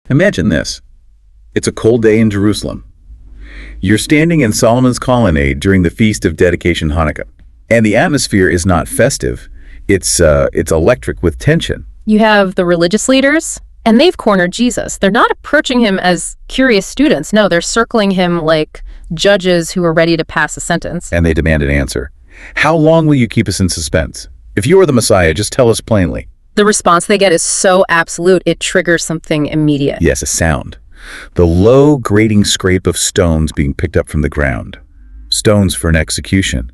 Imagine this. It's a cold day in Jerusalem. You're standing in Solomon's colonnade during the Feast of Dedication Hanukkah, and the atmosphere is not festive. It's electric with tension. You have the religious leaders, and they've cornered Jesus. They're not approaching him as curious students. No, they're circling him like judges who are ready to pass a sentence. And they demand an answer. How long will you keep us in suspense? If you are the Messiah, just tell us plainly. The response they get is so absolute, it triggers something immediate. Yes, a sound. The low, grating scrape of stones being picked up from the ground. Stones for an execution.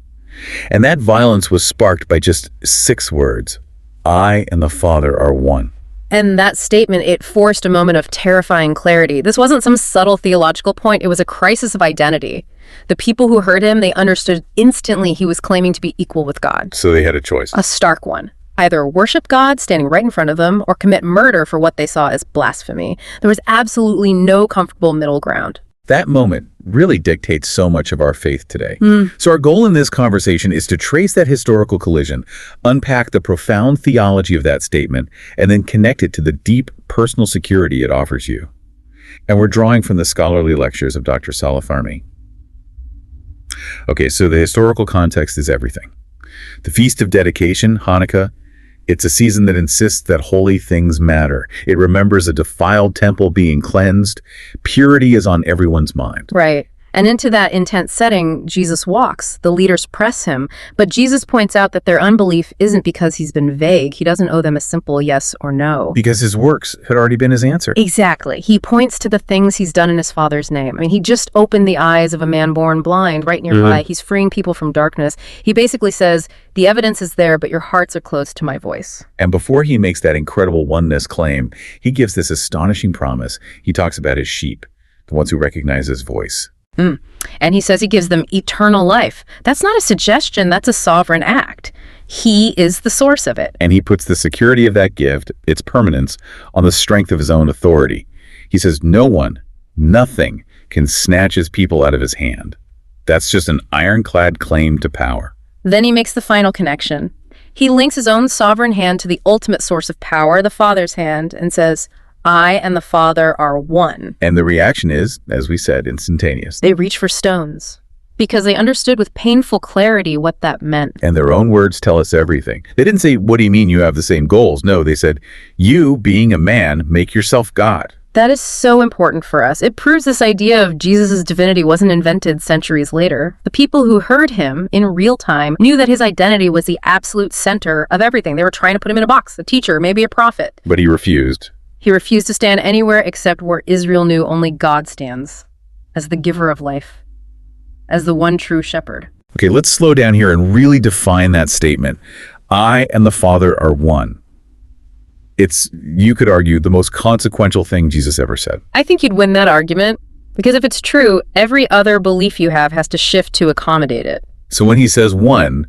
And that violence was sparked by just 6 words. I and the Father are one. And that statement, it forced a moment of terrifying clarity. This wasn't some subtle theological point. It was a crisis of identity. The people who heard him, they understood instantly he was claiming to be equal with God. So they had a choice. A stark one. Either worship God standing right in front of them or commit murder for what they saw as blasphemy. There was absolutely no comfortable middle ground. That moment really dictates so much of our faith today. So our goal in this conversation is to trace that historical collision, unpack the profound theology of that statement, and then connect it to the deep personal security it offers you. And we're drawing from the scholarly lectures of Dr. Salih Farmi. Okay, so the historical context is everything. The Feast of Dedication, Hanukkah, it's a season that insists that holy things matter. It remembers a defiled temple being cleansed. Purity is on everyone's mind. Right. And into that intense setting, Jesus walks. The leaders press him. But Jesus points out that their unbelief isn't because he's been vague. He doesn't owe them a simple yes or no. Because his works had already been his answer. Exactly. He points to the things he's done in his Father's name. I mean, he just opened the eyes of a man born blind right nearby. He's freeing people from darkness. He basically says, the evidence is there, but your hearts are closed to my voice. And before he makes that incredible oneness claim, he gives this astonishing promise. He talks about his sheep, the ones who recognize his voice. And he says he gives them eternal life. That's not a suggestion, that's a sovereign act. He is the source of it. And he puts the security of that gift, its permanence, on the strength of his own authority. He says no one, nothing, can snatch his people out of his hand. That's just an ironclad claim to power. Then he makes the final connection. He links his own sovereign hand to the ultimate source of power, the Father's hand, and says, I and the Father are one. And the reaction is, as we said, instantaneous. They reach for stones because they understood with painful clarity what that meant. And their own words tell us everything. They didn't say, what do you mean you have the same goals? No, they said, you, being a man, make yourself God. That is so important for us. It proves this idea of Jesus' divinity wasn't invented centuries later. The people who heard him in real time knew that his identity was the absolute center of everything. They were trying to put him in a box, a teacher, maybe a prophet. But he refused. He refused to stand anywhere except where Israel knew only God stands, as the giver of life, as the one true shepherd. Okay, let's slow down here and really define that statement. I and the Father are one. It's, you could argue, the most consequential thing Jesus ever said. I think you'd win that argument, because if it's true, every other belief you have has to shift to accommodate it. So when he says one,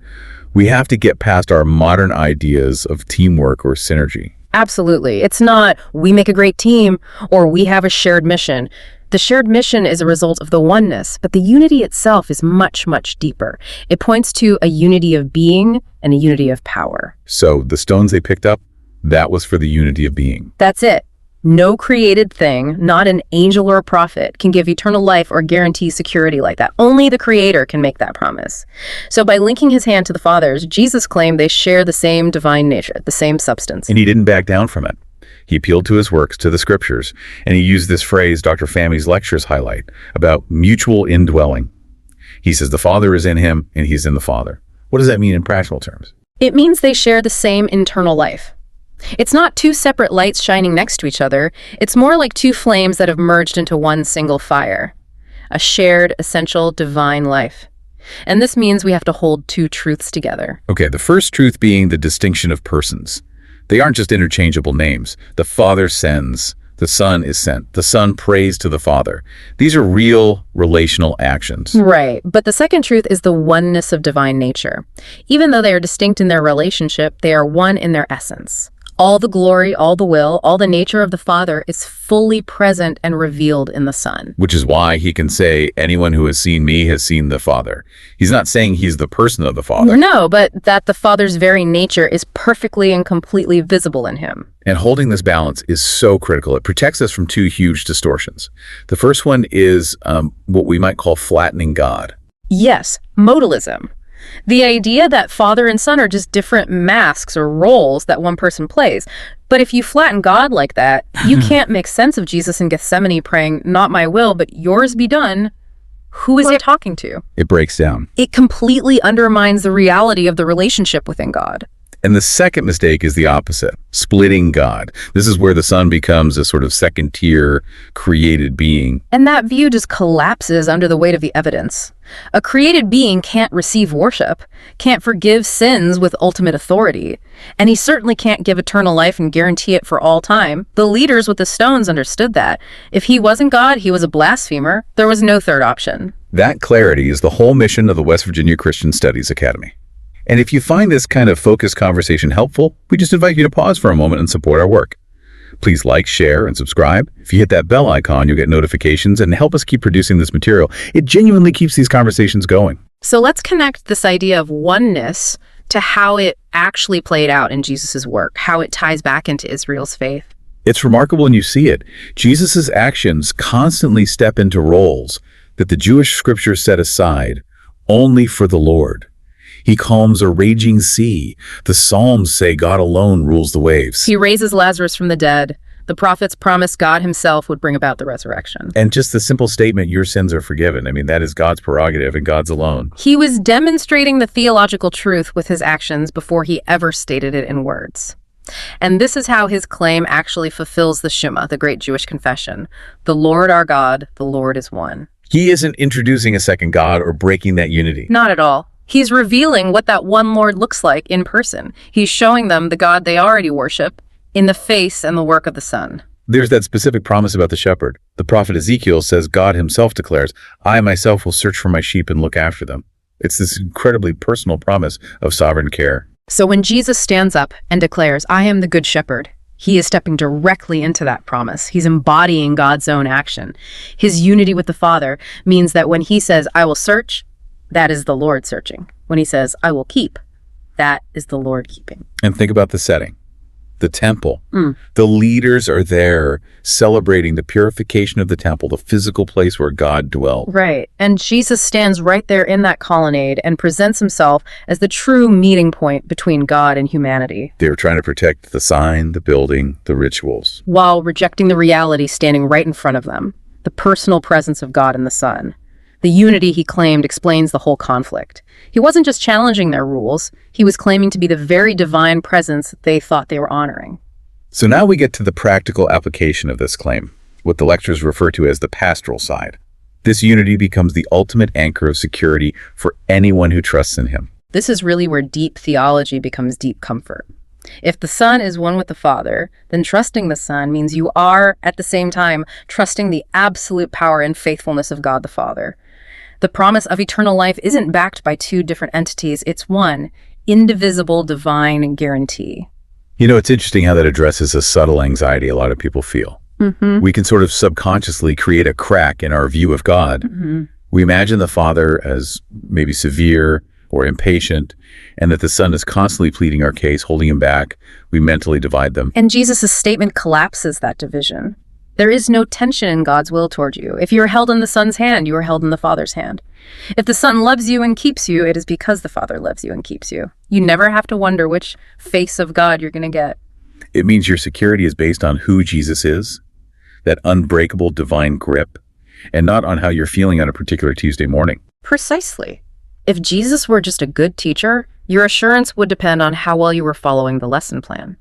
we have to get past our modern ideas of teamwork or synergy. Absolutely. It's not, we make a great team, or we have a shared mission. The shared mission is a result of the oneness, but the unity itself is much, much deeper. It points to a unity of being and a unity of power. So the stones they picked up, that was for the unity of being. That's it. No created thing, not an angel or a prophet, can give eternal life or guarantee security like that. Only the Creator can make that promise. So by linking his hand to the Father's, Jesus claimed they share the same divine nature, the same substance. And he didn't back down from it. He appealed to his works, to the scriptures, and he used this phrase Dr. Farmi's lectures highlight about mutual indwelling. He says the Father is in him and he's in the Father. What does that mean in practical terms? It means they share the same internal life. It's not two separate lights shining next to each other. It's more like two flames that have merged into one single fire. A shared, essential, divine life. And this means we have to hold two truths together. Okay, the first truth being the distinction of persons. They aren't just interchangeable names. The Father sends. The Son is sent. The Son prays to the Father. These are real relational actions. Right. But the second truth is the oneness of divine nature. Even though they are distinct in their relationship, they are one in their essence. All the glory, all the will, all the nature of the Father is fully present and revealed in the Son. Which is why he can say, anyone who has seen me has seen the Father. He's not saying he's the person of the Father. No, but that the Father's very nature is perfectly and completely visible in him. And holding this balance is so critical. It protects us from two huge distortions. The first one is what we might call flattening God. Yes, modalism. The idea that Father and Son are just different masks or roles that one person plays. But if you flatten God like that, you can't make sense of Jesus in Gethsemane praying, "Not my will, but yours be done." Who is he talking to? It breaks down. It completely undermines the reality of the relationship within God. And the second mistake is the opposite, splitting God. This is where the Son becomes a sort of second-tier created being. And that view just collapses under the weight of the evidence. A created being can't receive worship, can't forgive sins with ultimate authority, and he certainly can't give eternal life and guarantee it for all time. The leaders with the stones understood that. If he wasn't God, he was a blasphemer. There was no third option. That clarity is the whole mission of the West Virginia Christian Studies Academy. And if you find this kind of focused conversation helpful, we just invite you to pause for a moment and support our work. Please like, share, and subscribe. If you hit that bell icon, you'll get notifications and help us keep producing this material. It genuinely keeps these conversations going. So let's connect this idea of oneness to how it actually played out in Jesus' work, how it ties back into Israel's faith. It's remarkable when you see it. Jesus' actions constantly step into roles that the Jewish scriptures set aside only for the Lord. He calms a raging sea. The Psalms say God alone rules the waves. He raises Lazarus from the dead. The prophets promised God himself would bring about the resurrection. And just the simple statement, your sins are forgiven. I mean, that is God's prerogative and God's alone. He was demonstrating the theological truth with his actions before he ever stated it in words. And this is how his claim actually fulfills the Shema, the great Jewish confession. The Lord our God, the Lord is one. He isn't introducing a second God or breaking that unity. Not at all. He's revealing what that one Lord looks like in person. He's showing them the God they already worship in the face and the work of the Son. There's that specific promise about the shepherd. The prophet Ezekiel says God himself declares, I myself will search for my sheep and look after them. It's this incredibly personal promise of sovereign care. So when Jesus stands up and declares, I am the good shepherd, he is stepping directly into that promise. He's embodying God's own action. His unity with the Father means that when he says, I will search, that is the Lord searching. When he says, I will keep, that is the Lord keeping. And think about the setting. The temple. The leaders are there celebrating the purification of the temple, the physical place where God dwelled. Right. And Jesus stands right there in that colonnade and presents himself as the true meeting point between God and humanity. They were trying to protect the sign, the building, the rituals, while rejecting the reality standing right in front of them, the personal presence of God and the Son. The unity he claimed explains the whole conflict. He wasn't just challenging their rules, he was claiming to be the very divine presence they thought they were honoring. So now we get to the practical application of this claim, what the lectures refer to as the pastoral side. This unity becomes the ultimate anchor of security for anyone who trusts in him. This is really where deep theology becomes deep comfort. If the Son is one with the Father, then trusting the Son means you are, at the same time, trusting the absolute power and faithfulness of God the Father. The promise of eternal life isn't backed by two different entities. It's one indivisible divine guarantee. You know, it's interesting how that addresses a subtle anxiety a lot of people feel. We can sort of subconsciously create a crack in our view of God. We imagine the Father as maybe severe or impatient, and that the Son is constantly pleading our case, holding him back. We mentally divide them. And Jesus' statement collapses that division. There is no tension in God's will toward you. If you are held in the Son's hand, you are held in the Father's hand. If the Son loves you and keeps you, it is because the Father loves you and keeps you. You never have to wonder which face of God you're going to get. It means your security is based on who Jesus is, that unbreakable divine grip, and not on how you're feeling on a particular Tuesday morning. Precisely. If Jesus were just a good teacher, your assurance would depend on how well you were following the lesson plan.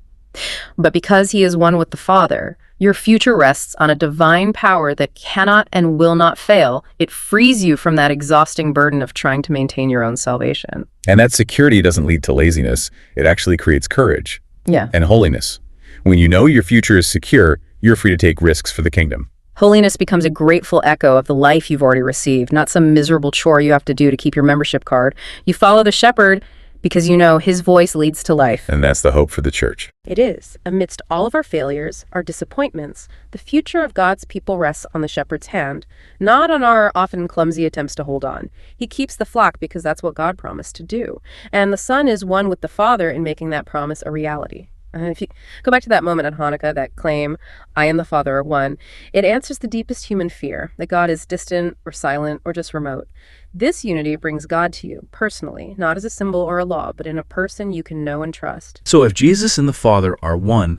But because he is one with the Father, your future rests on a divine power that cannot and will not fail. It frees you from that exhausting burden of trying to maintain your own salvation. And that security doesn't lead to laziness. It actually creates courage and holiness. When you know your future is secure, you're free to take risks for the kingdom. Holiness becomes a grateful echo of the life you've already received, not some miserable chore you have to do to keep your membership card. You follow the shepherd because you know his voice leads to life. And that's the hope for the church. It is. Amidst all of our failures, our disappointments, the future of God's people rests on the shepherd's hand, not on our often clumsy attempts to hold on. He keeps the flock because that's what God promised to do. And the Son is one with the Father in making that promise a reality. If you go back to that moment at Hanukkah, that claim, I and the Father are one, it answers the deepest human fear, that God is distant or silent or just remote. This unity brings God to you personally, not as a symbol or a law, but in a person you can know and trust. So if Jesus and the Father are one,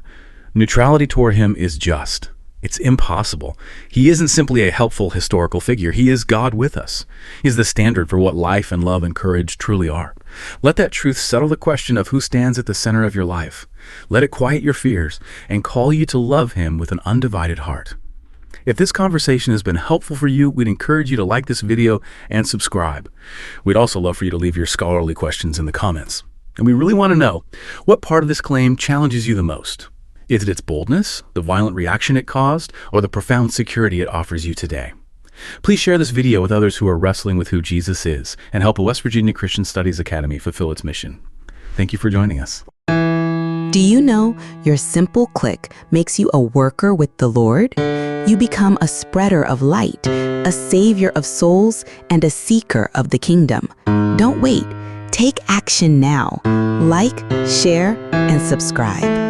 neutrality toward him is just. It's impossible. He isn't simply a helpful historical figure. He is God with us. He is the standard for what life and love and courage truly are. Let that truth settle the question of who stands at the center of your life. Let it quiet your fears and call you to love him with an undivided heart. If this conversation has been helpful for you, we'd encourage you to like this video and subscribe. We'd also love for you to leave your scholarly questions in the comments. And we really want to know, what part of this claim challenges you the most? Is it its boldness, the violent reaction it caused, or the profound security it offers you today? Please share this video with others who are wrestling with who Jesus is and help a West Virginia Christian Studies Academy fulfill its mission. Thank you for joining us. Do you know your simple click makes you a worker with the Lord? You become a spreader of light, a savior of souls, and a seeker of the kingdom. Don't wait. Take action now. Like, share, and subscribe.